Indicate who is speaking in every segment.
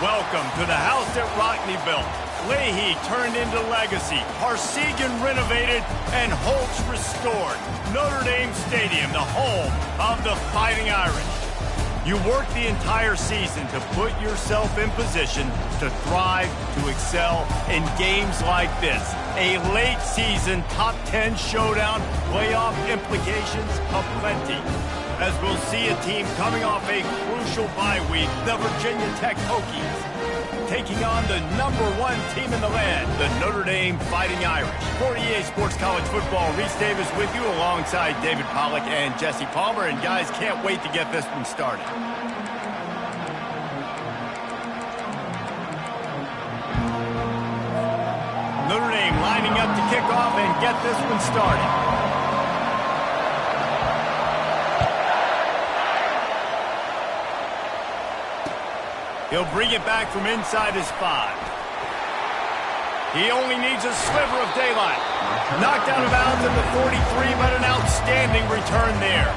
Speaker 1: Welcome to the house that Rockne built. Leahy turned into legacy, Parsegan renovated, and Holtz restored. Notre Dame Stadium, the home of the Fighting Irish. You work the entire season to put yourself in position to thrive, to excel in games like this. A late season top 10 showdown, playoff implications aplenty. As we'll see a team coming off a crucial bye week, the Virginia Tech Hokies, taking on the #1 team in the land, the Notre Dame Fighting Irish. For EA Sports College Football, Reese Davis with you alongside David Pollack and Jesse Palmer. And guys, can't wait to get this one started. Notre Dame lining up to kick off and get this one started. He'll bring it back from inside his 5. He only needs a sliver of daylight. Knocked out of bounds at the 43, but an outstanding return there.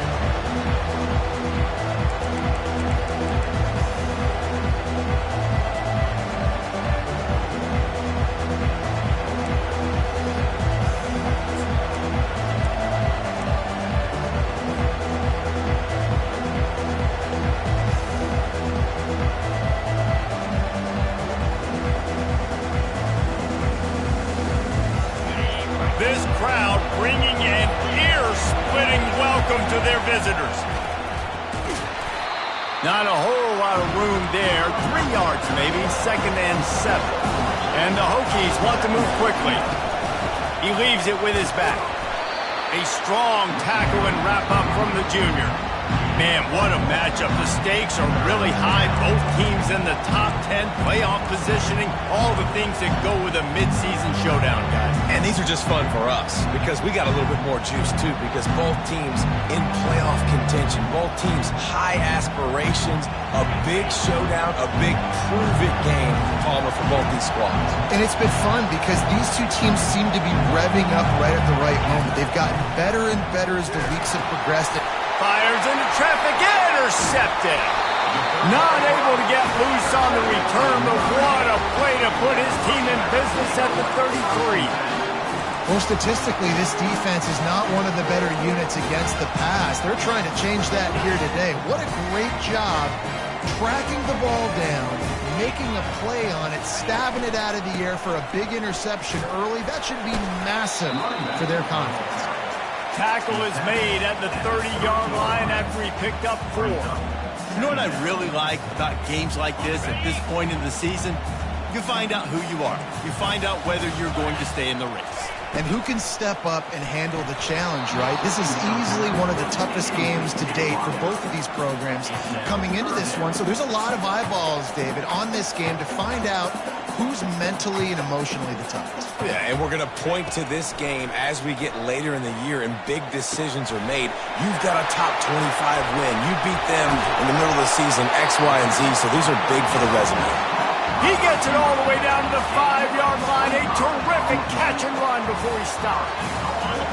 Speaker 1: This crowd bringing an ear-splitting welcome to their visitors. Not a whole lot of room there. 3 yards maybe, 2nd and 7. And the Hokies want to move quickly. He leaves it with his back. A strong tackle and wrap-up from the junior. Man, what a matchup. The stakes are really high. Both teams in the top 10, playoff positioning, all the things that go with a mid-season showdown, guys.
Speaker 2: And these are just fun for us because we got a little bit more juice, too, because both teams in playoff contention, both teams high aspirations, a big showdown, a big prove-it game, Palmer, for both these squads.
Speaker 3: And it's been fun because these two teams seem to be revving up right at the right moment. They've gotten better and better as the weeks have progressed.
Speaker 1: Fires into traffic, intercepted. Not able to get loose on the return, but what a play to put his team in business at the 33.
Speaker 3: Well, statistically, this defense is not one of the better units against the pass. They're trying to change that here today. What a great job tracking the ball down, making a play on it, stabbing it out of the air for a big interception early. That should be massive for their confidence.
Speaker 1: Tackle is made at the 30-yard line after he picked up 4. You know what I really like about games like this at this point in the season? You find out who you are. You find out whether you're going to stay in the race.
Speaker 3: And who can step up and handle the challenge, right? This is easily one of the toughest games to date for both of these programs coming into this one. So there's a lot of eyeballs, David, on this game to find out who's mentally and emotionally the toughest.
Speaker 2: Yeah, and we're going to point to this game as we get later in the year and big decisions are made. You've got a top 25 win. You beat them in the middle of the season, X, Y, and Z, so these are big for the resume.
Speaker 1: He gets it all the way down to the 5-yard line. A terrific catch and run before he stopped.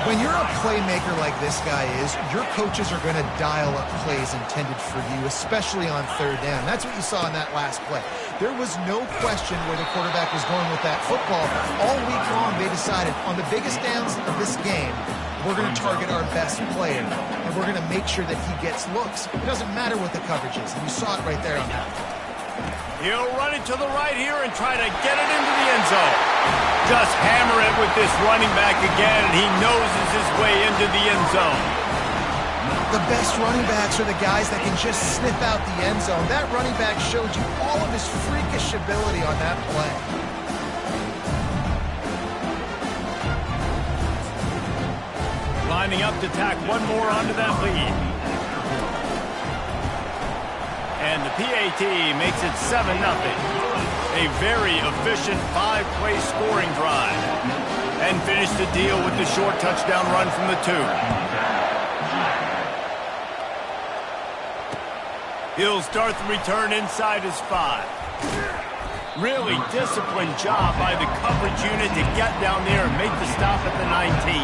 Speaker 3: When you're a playmaker like this guy is, your coaches are going to dial up plays intended for you, especially on 3rd down. That's what you saw in that last play. There was no question where the quarterback was going with that football. All week long, they decided on the biggest downs of this game, we're going to target our best player, and we're going to make sure that he gets looks. It doesn't matter what the coverage is, and you saw it right there on that.
Speaker 1: He'll run it to the right here and try to get it into the end zone. Just hammer it with this running back again, and he noses his way into the end zone.
Speaker 3: The best running backs are the guys that can just sniff out the end zone. That running back showed you all of his freakish ability on that play.
Speaker 1: Lining up to tack one more onto that lead. And the PAT makes it 7-0. A very efficient 5-play scoring drive. And finish the deal with the short touchdown run from the 2. He'll start the return inside his 5. Really disciplined job by the coverage unit to get down there and make the stop at the 19.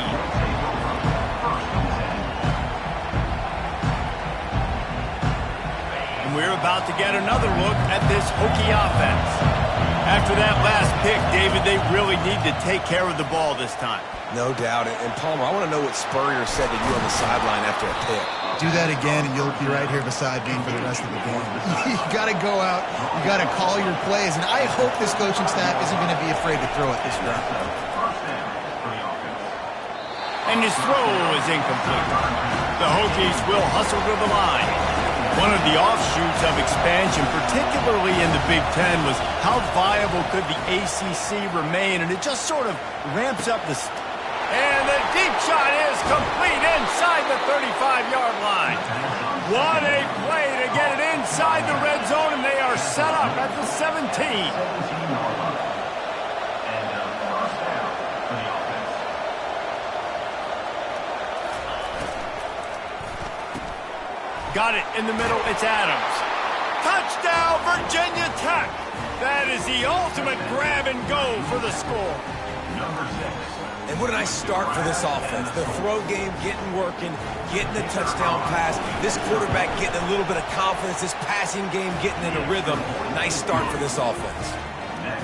Speaker 1: we're about to get another look at this Hokie offense. After that last pick, David, they really need to take care of the ball this time.
Speaker 2: No doubt. And Palmer, I want to know what Spurrier said to you on the sideline after a pick.
Speaker 3: Do that again, and you'll be right here beside me for the rest of the game. You got to go out. You got to call your plays, and I hope this coaching staff isn't going to be afraid to throw it this round.
Speaker 1: And his throw is incomplete. The Hokies will hustle to the line. One of the offshoots of expansion, particularly in the Big Ten, was how viable could the ACC remain, and it just sort of ramps up the... And the deep shot is complete inside the 35-yard line. What a play to get it inside the red zone, and they are set up at the 17. Got it in the middle. It's Adams. Touchdown, Virginia Tech. That is the ultimate grab and go for the score.
Speaker 2: And what a nice start for this offense. The throw game getting working, getting the touchdown pass. This quarterback getting a little bit of confidence. This passing game getting in a rhythm. Nice start for this offense.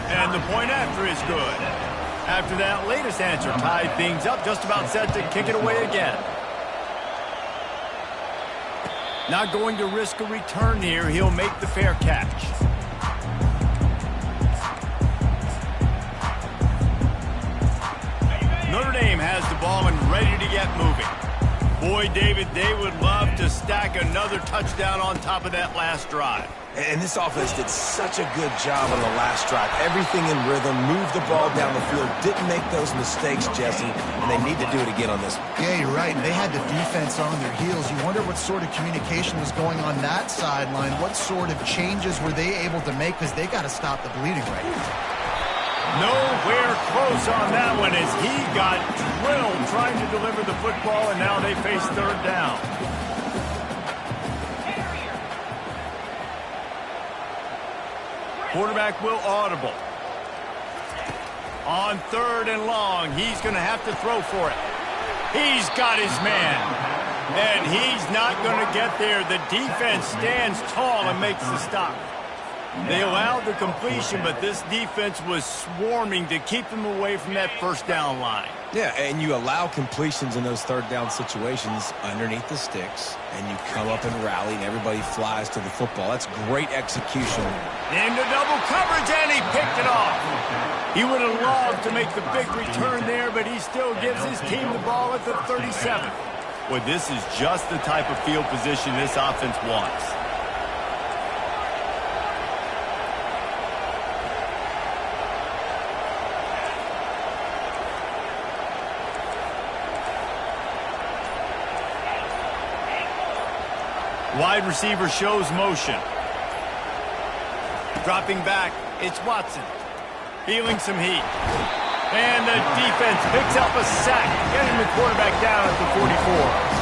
Speaker 1: And the point after is good. After that latest answer tied things up, just about set to kick it away again. Not going to risk a return here. He'll make the fair catch. Notre Dame has the ball and ready to get moving. Boy, David, they would love to stack another touchdown on top of that last drive.
Speaker 2: And this offense did such a good job on the last drive. Everything in rhythm, moved the ball down the field, didn't make those mistakes, Jesse, and they need to do it again on this one.
Speaker 3: Yeah, you're right. They had the defense on their heels. You wonder what sort of communication was going on that sideline. What sort of changes were they able to make, because they got to stop the bleeding right now.
Speaker 1: Nowhere close on that one as he got drilled trying to deliver the football, and now they face third down. Quarterback will audible. On third and long, he's going to have to throw for it. He's got his man. And he's not going to get there. The defense stands tall and makes the stop. They allowed the completion, but this defense was swarming to keep them away from that first down line.
Speaker 2: Yeah, and you allow completions in those third down situations underneath the sticks, and you come up and rally, and everybody flies to the football. That's great execution.
Speaker 1: Into double coverage, and he picked it off. He would have loved to make the big return there, but he still gives his team the ball at the 37. Well, this is just the type of field position this offense wants. Wide receiver shows motion. Dropping back, it's Watson. Feeling some heat. And the defense picks up a sack, getting the quarterback down at the 44.